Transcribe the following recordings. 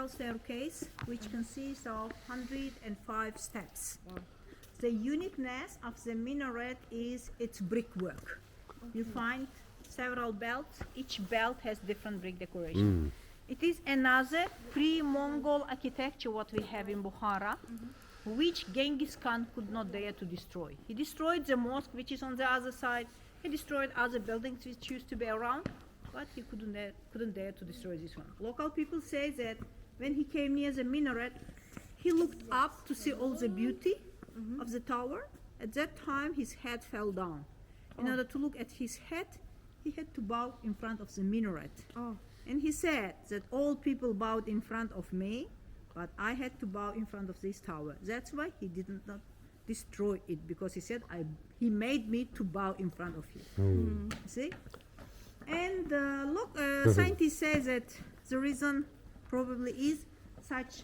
spiral staircase, which consists of 105 steps. The uniqueness of the minaret is its brickwork. You find several belts. Each belt has different brick decoration. It is another pre-Mongol architecture what we have in Bukhara, which Genghis Khan could not dare to destroy. He destroyed the mosque, which is on the other side. He destroyed other buildings which used to be around, but he couldn't dare to destroy this one. Local people say that when he came near the minaret, he looked up to see all the beauty of the tower. At that time, his head fell down. In order to look at his head, he had to bow in front of the minaret. And he said that all people bowed in front of me, but I had to bow in front of this tower. That's why he did not destroy it, because he said, he made me to bow in front of you. See? And look, scientists say that the reason probably is such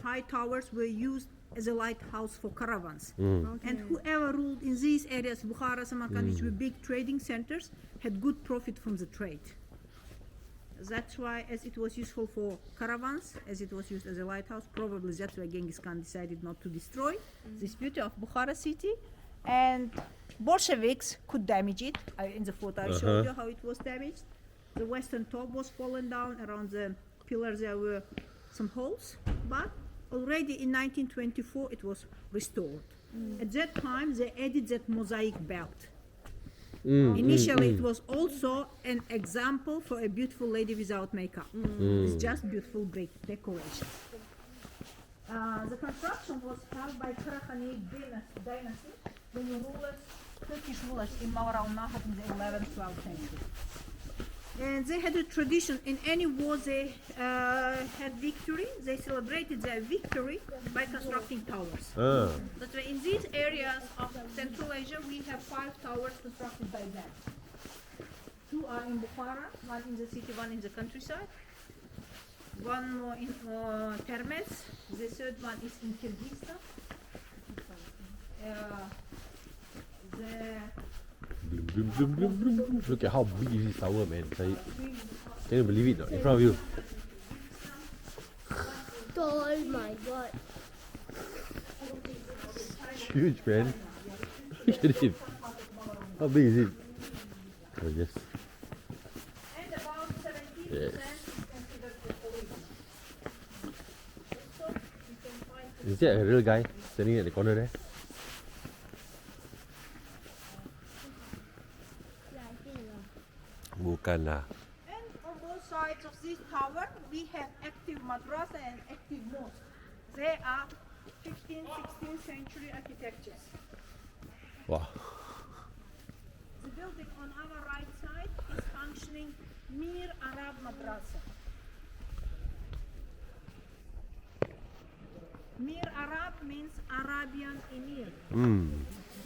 high towers were used as a lighthouse for caravans. And whoever ruled in these areas, Bukhara, Samarkand, which were big trading centers, had good profit from the trade. That's why, as it was useful for caravans, as it was used as a lighthouse, probably that's why Genghis Khan decided not to destroy this beauty of Bukhara city. And Bolsheviks could damage it. In the photo I showed you how it was damaged. The western top was fallen down. Around the pillars there were some holes, but already in 1924 it was restored. At that time they added that mosaic belt. Initially it was also an example for a beautiful lady without makeup. It's just beautiful decoration. The construction was held by Karakhanid dynasty, the Turkish rulers in Mawar-al-Nahar in the 11th, 12th century. And they had a tradition, in any war they had victory, they celebrated their victory by constructing towers. That's why in these areas of Central Asia we have 5 towers constructed by them. 2 are in Bukhara, 1 in the city, 1 in the countryside. 1 more in Termez, the 3rd one is in Kyrgyzstan. Look at how big is this tower, man. Can you believe it? In front of you. Oh my god. It's huge, man. Look at it. How big is it? Oh, yes. And about 17% Yes. is considered for tourism. Also, you can find Is there a real guy standing at the corner there? Bukan lah. And on both sides of this tower, we have active madrasa and active mosque. They are 15th, 16th century architectures. Wow. The building on our right side is functioning Mir Arab Madrasa. Mir Arab means Arabian Emir.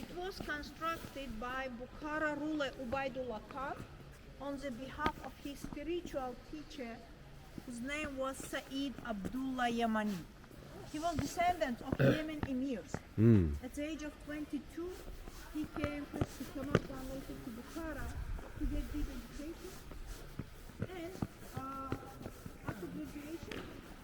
It was constructed by Bukhara ruler Ubaidullah Khan on the behalf of his spiritual teacher, whose name was Saeed Abdullah Yamani. He was descendant of Yemen emirs. At the age of 22, he came first to Samarkand, later to Bukhara to get deep education. And after graduation,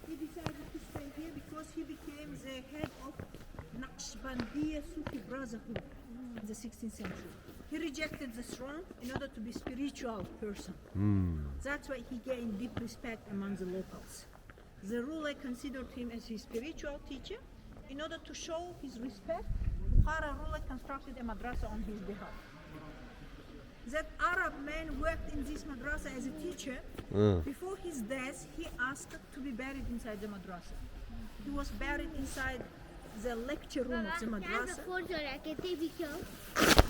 he decided to stay here because he became the head of Naqshbandiya Sufi Brotherhood in the 16th century. He rejected the throne in order to be a spiritual person. That's why he gained deep respect among the locals. The ruler considered him as his spiritual teacher. In order to show his respect, Bukhara ruler constructed a madrasa on his behalf. That Arab man worked in this madrasa as a teacher. Before his death, he asked to be buried inside the madrasa. He was buried inside the lecture room of the madrasa.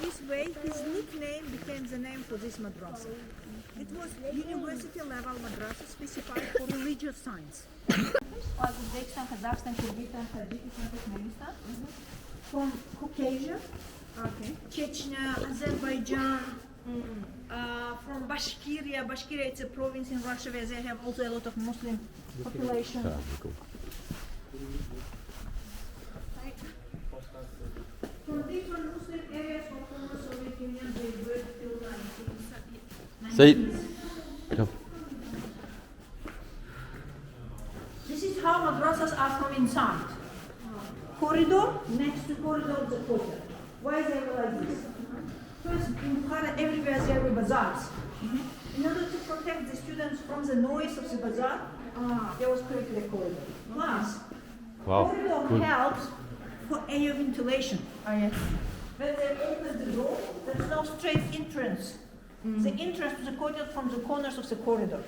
This way, his nickname became the name for this madrasa. It was university level madrasa specified for religious science. Uzbekistan, Kazakhstan, Kyrgyzstan, Tajikistan, Turkmenistan, from Caucasia, Chechnya, Azerbaijan, from Bashkiria. Bashkiria it's a province in Russia where they have also a lot of Muslim population. From different Muslim areas of former Soviet Union, they were till 1990s. Said, come. This is is how madrasas are from inside. Corridor, next to corridor of the courtyard. Why is it like this? First, in Bukhara, everywhere there were bazaars. In order to protect the students from the noise of the bazaar, there was created a corridor. Plus, Wow, corridor good. helps for air ventilation. Oh, yes. When they open the door, there's no straight entrance. The entrance to the courtyard from the corners of the corridor.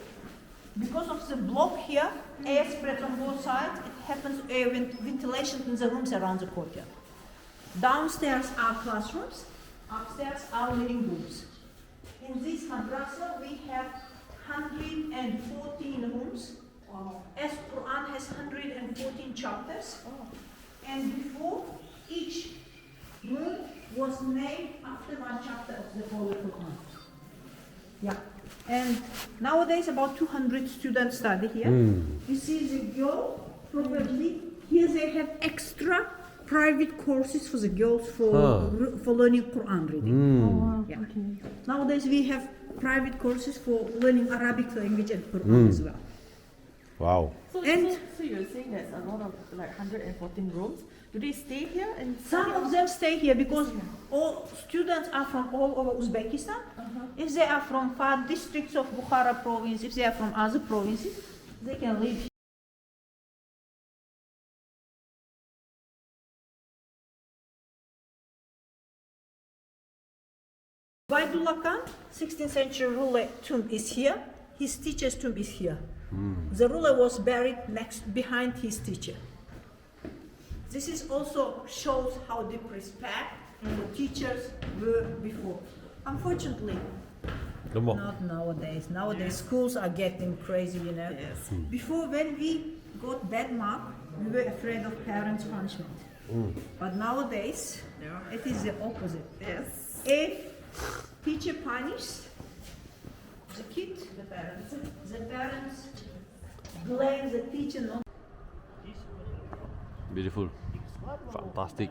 Because of the block here, air spread on both sides, it happens air ventilation in the rooms around the courtyard. Downstairs are classrooms, upstairs are living rooms. In this madrasa, we have 114 rooms. As Quran has 114 chapters. And before, each room was named after one chapter of the Holy Quran. Yeah. And nowadays about 200 students study here. You see the girl, probably, here they have extra private courses for the girls for learning Quran reading. Yeah. Nowadays we have private courses for learning Arabic language and Quran as well. Wow. So you're saying there's a lot of like 114 rooms. Do they stay here? And Some of them stay here because all students are from all over Uzbekistan. If they are from far districts of Bukhara province, if they are from other provinces, they can live here. Baydullah Khan, 16th century ruler tomb is here. His teacher's tomb is here. The ruler was buried behind his teacher. This is also shows how deep respect the teachers were before. Unfortunately, No more. not nowadays. Nowadays schools are getting crazy, you know. Yes. Before, when we got bad mark, we were afraid of parents' punishment. But nowadays, it is the opposite. Yes. If teacher punishes the kid, the parents blame the teacher not. Beautiful. Fantastic.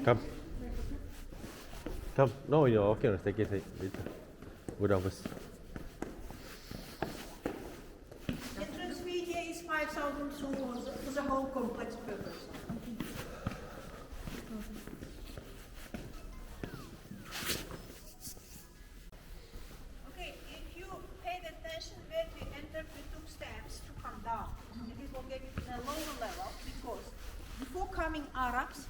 Come. Come. No, you're okay on the staircase later. Go down first. Entrance fee here is 5,000 for the whole complex purpose. Okay, if you paid attention when we entered, we took steps to come down. It is located in a lower level because before coming Arabs,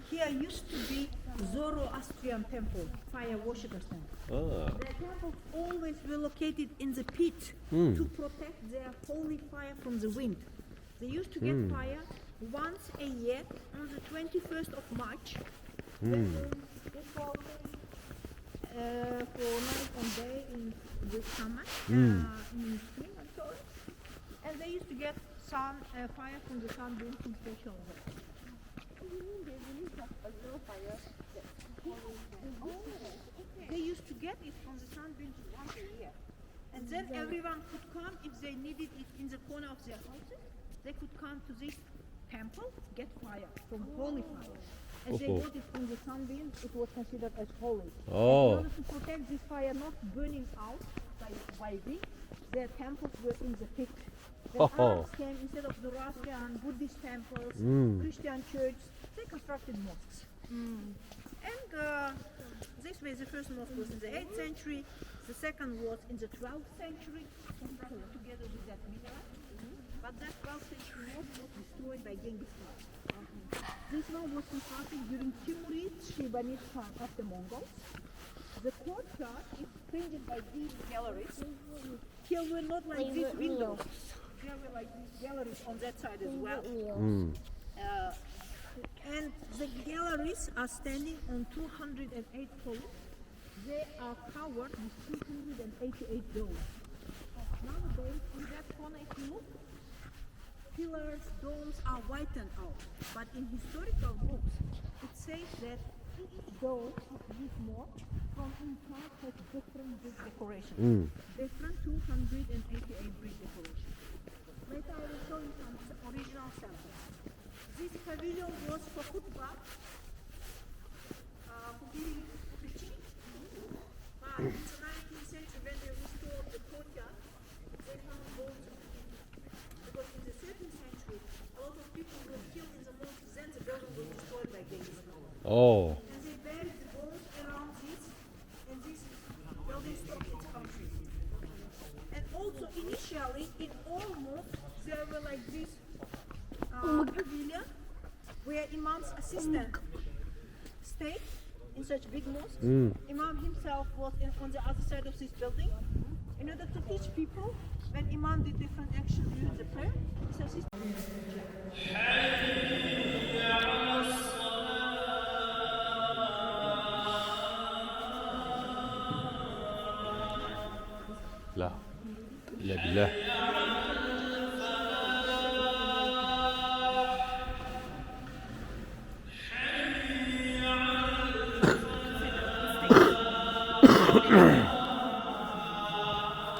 here used to be Zoroastrian temple, fire worshippers temple. Their temples always were located in the pit to protect their holy fire from the wind. They used to get fire once a year on the 21st of March. When they call for night and day in the summer, in spring and so on. And they used to get fire from the sunbeam from special way. They used to get it from the sunbeams once a year. And then everyone could come if they needed it in the corner of their houses. They could come to this temple, get fire from holy fire. As they got it from the sunbeams, it was considered as holy. In order to protect this fire not burning out by wind, their temples were in the pit. When Arabs came, instead of Zoroastrian, Buddhist temples, Christian churches, they constructed mosques. And this way, the first mosque was in the 8th century, the second was in the 12th century, constructed together with that minaret. But that 12th century mosque was destroyed by Genghis Khan. This one was constructed during Timurid Shaybanid time of the Mongols. The courtyard is fringed by these galleries. Here were not like these Favorite windows. meals. There were like these galleries on that side as well. Meals. And the galleries are standing on 208 columns. They are covered with 288 domes. Nowadays, in that corner, if you look, pillars, domes are whitened out. But in historical books, it says that each dome of this mosque from inside has different brick decoration. Different 288 brick decoration. Later I will show you some original samples. This pavilion was for khutbah, for giving preaching. But in the 19th century, when they restored the courtyard, they found bones of people. Because in the 13th century, a lot of people were killed in the mosque, then the building was destroyed by Genghis Khan. Oh. And they buried the bones around this, and this building stopped its country. And also initially, in all mosques, there were like this pavilion where Imam's assistant stayed in such big mosques. Imam himself was on the other side of this building in order to teach people when Imam did different actions during the prayer. His assistant. لا لا بالله.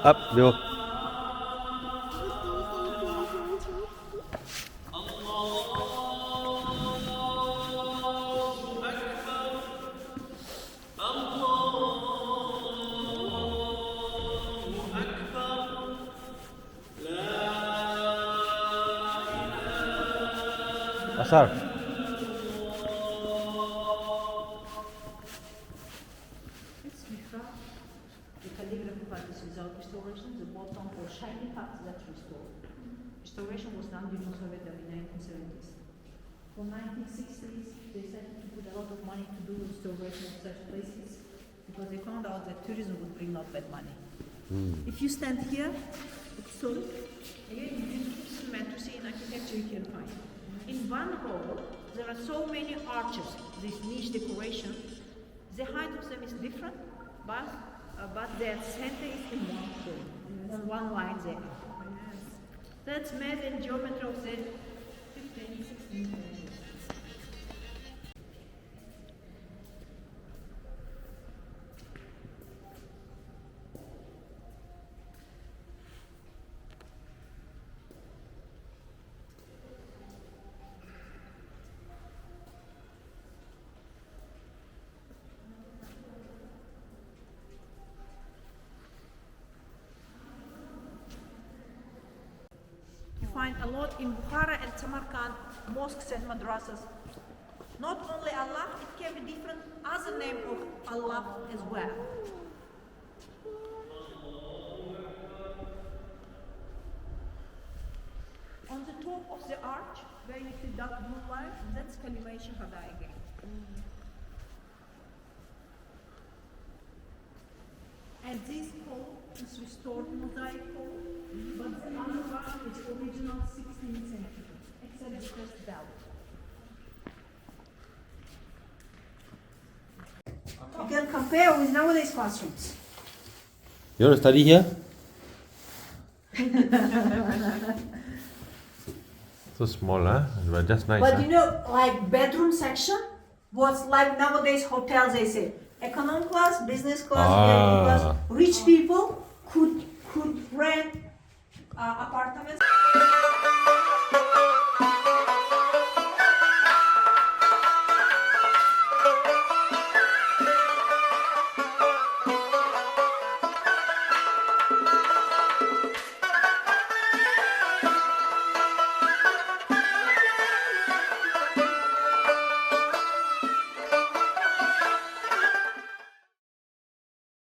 Up, go. Asar. It's Bukhara. The calligraphy part is without restoration. The bottom or shiny part that's restored. Restoration was done during Soviet in the 1970s. From 1960s, they started to put a lot of money to do restoration of such places because they found out that tourism would bring not bad money. If you stand here, it's so again beautiful symmetry in architecture you can find. In one row, there are so many arches, this niche decoration. The height of them is different, but their center is in one row, on one line there. That's math and geometry of the 15th, 16th century. Find a lot in Bukhara and Samarkand, mosques and madrasas. Not only Allah, it can be different other name of Allah as well. On the top of the arch, where you see dark blue line, that's Kalima Shahada again. And this pole is restored mosaic pole, but the other one is original 16th century, except the first bell. You can compare with nowadays classrooms. You want to study here? So small, huh? But just nice. But Huh? you know, like bedroom section was like nowadays hotels, they say. Economy class, business class, VIP class. Rich people could rent apartments.